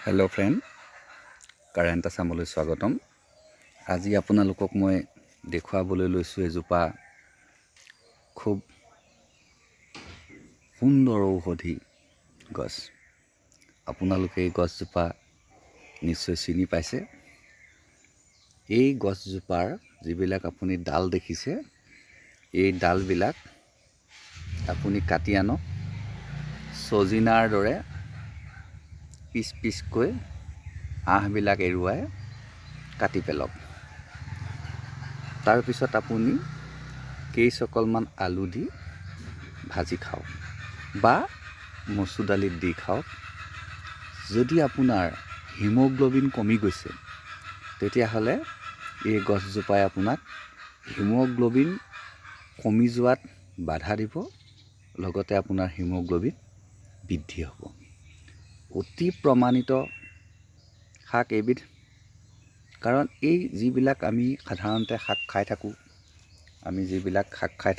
Hello' friend, current আছামলৈ স্বাগতম। আজি আপোনালোকক মই দেখুৱাবলৈ লৈছোঁ এজোপা খুব সুন্দৰ ঔষধি গছ। আপোনালোকে এই গছজোপা নিশ্চয় চিনি পাইছে। এই গছজোপাৰ যিবিলাক আপুনি ডাল দেখিছে, এই ডালবিলাক আপুনি কাটি আনক, ছজিনাৰ দৰে পিচ পিচকৈ আঁহবিলাক এৰুৱাই কাটি পেলাওক। তাৰপিছত আপুনি কেইচকলমান আলু দি ভাজি খাওক বা মচুৰ দালিত দি খাওক। যদি আপোনাৰ হিমোগ্ল'বিন কমি গৈছে, তেতিয়াহ'লে এই গছজোপাই আপোনাক হিমোগ্ল'বিন কমি যোৱাত বাধা দিব, লগতে আপোনাৰ হিমোগ্ল'বিন বৃদ্ধি হ'ব। অতি প্ৰমাণিত শাক এবিধ, কাৰণ এই যিবিলাক আমি সাধাৰণতে শাক খাই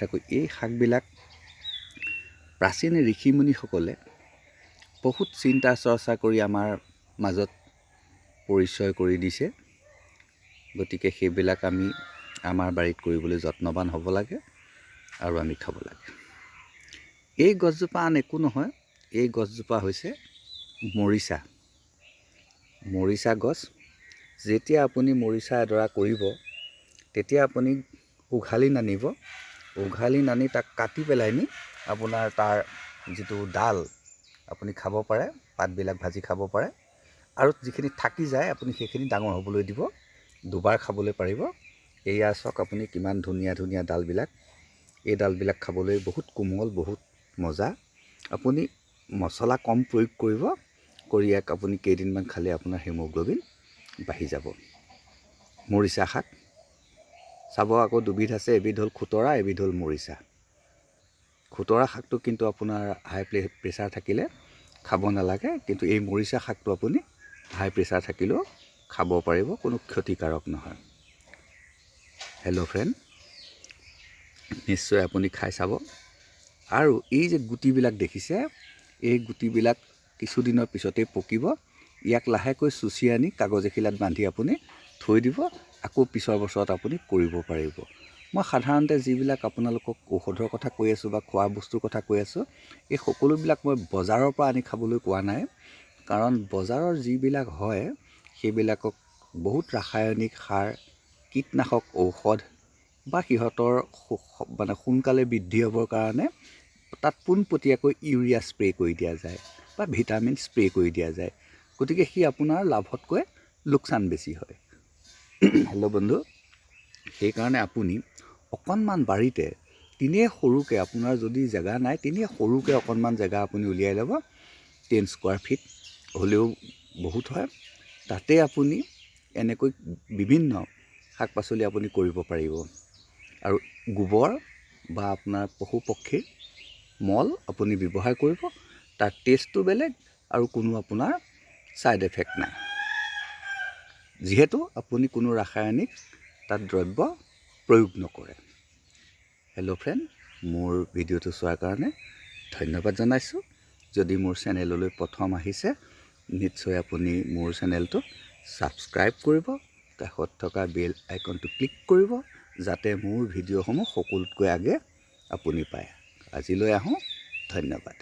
থাকোঁ, এই শাকবিলাক প্ৰাচীন ঋষিমুনিসকলে বহুত চিন্তা চৰ্চা কৰি আমাৰ মাজত পৰিচয় কৰি দিছে। গতিকে সেইবিলাক আমি আমাৰ বাৰীত কৰিবলৈ যত্নৱান হ'ব লাগে আৰু আমি খাব লাগে। এই গছজোপা আন একো নহয়, এই গছজোপা হৈছে মৰিচা গছ। যেতিয়া আপুনি মৰিচা এডৰা কৰিব, তেতিয়া আপুনি উঘালি নানি তাক কাটি পেলাই নি আপোনাৰ তাৰ যিটো ডাল আপুনি খাব পাৰে, পাতবিলাক ভাজি খাব পাৰে, আৰু যিখিনি থাকি যায় আপুনি সেইখিনি ডাঙৰ হ'বলৈ দিব, দুবাৰ খাবলৈ পাৰিব। এয়া চাওক আপুনি কিমান ধুনীয়া ধুনীয়া ডালবিলাক। এই ডালবিলাক খাবলৈ বহুত কোমল, বহুত মজা। আপুনি মছলা কম প্ৰয়োগ কৰিব, কৰি আপুনি কেইদিনমান খালে আপোনাৰ হিমোগ্ল'বিন বাঢ়ি যাব। মৰিচা শাক চাব, আকৌ দুবিধ আছে, এবিধ হ'ল খুতৰা, এবিধ হ'ল মৰিচা। খুতৰা শাকটো কিন্তু আপোনাৰ হাই প্ৰেছাৰ থাকিলে খাব নালাগে, কিন্তু এই মৰিচা শাকটো আপুনি হাই প্ৰেছাৰ থাকিলেও খাব পাৰিব, কোনো ক্ষতিকাৰক নহয়। হেল্ল' ফ্ৰেণ্ড, নিশ্চয় আপুনি খাই চাব। আৰু এই যে গুটিবিলাক দেখিছে, এই গুটিবিলাক কিছুদিনৰ পিছতেই পকিব। ইয়াক লাহেকৈ চুচি আনি কাগজ এখিলাত বান্ধি আপুনি থৈ দিব, আকৌ পিছৰ বছৰত আপুনি কৰিব পাৰিব। মই সাধাৰণতে যিবিলাক আপোনালোকক ঔষধৰ কথা কৈ আছোঁ বা খোৱা বস্তুৰ কথা কৈ আছোঁ, এই সকলোবিলাক মই বজাৰৰ পৰা আনি খাবলৈ কোৱা নাই। কাৰণ বজাৰৰ যিবিলাক হয়, সেইবিলাকক বহুত ৰাসায়নিক সাৰ, কীটনাশক ঔষধ বা সিহঁতৰ সোনকালে বৃদ্ধি হ'বৰ কাৰণে তাত পোনপটীয়াকৈ ইউৰিয়া স্প্ৰে কৰি দিয়া যায় বা ভিটামিন স্প্ৰে কৰি দিয়া যায়। গতিকে সি আপোনাৰ লাভতকৈ লোকচান বেছি হয়। হেল্ল' বন্ধু, সেইকাৰণে আপুনি অকণমান বাৰীতে তিনিয়ে সৰুকৈ, আপোনাৰ যদি জেগা নাই, তিনিয়ে সৰুকৈ অকণমান জেগা আপুনি উলিয়াই ল'ব। 10 স্কুৱাৰ ফিট হ'লেও বহুত হয়। তাতে আপুনি এনেকৈ বিভিন্ন শাক পাচলি আপুনি কৰিব পাৰিব। আৰু গোবৰ বা আপোনাৰ পশু পক্ষীৰ মল আপুনি ব্যৱহাৰ কৰিব। তাৰ টেষ্টটো বেলেগ আৰু কোনো আপোনাৰ ছাইড এফেক্ট নাই, যিহেতু আপুনি কোনো ৰাসায়নিক তাত দ্ৰব্য প্ৰয়োগ নকৰে। হেল্ল' ফ্ৰেণ্ড, মোৰ ভিডিঅ'টো চোৱাৰ কাৰণে ধন্যবাদ জনাইছোঁ। যদি মোৰ চেনেললৈ প্ৰথম আহিছে, নিশ্চয় আপুনি মোৰ চেনেলটো ছাবস্ক্ৰাইব কৰিব, কাষত থকা বেল আইকনটো ক্লিক কৰিব, যাতে মোৰ ভিডিঅ'সমূহ সকলোতকৈ আগে আপুনি পায়। আজিলৈ আহোঁ, ধন্যবাদ।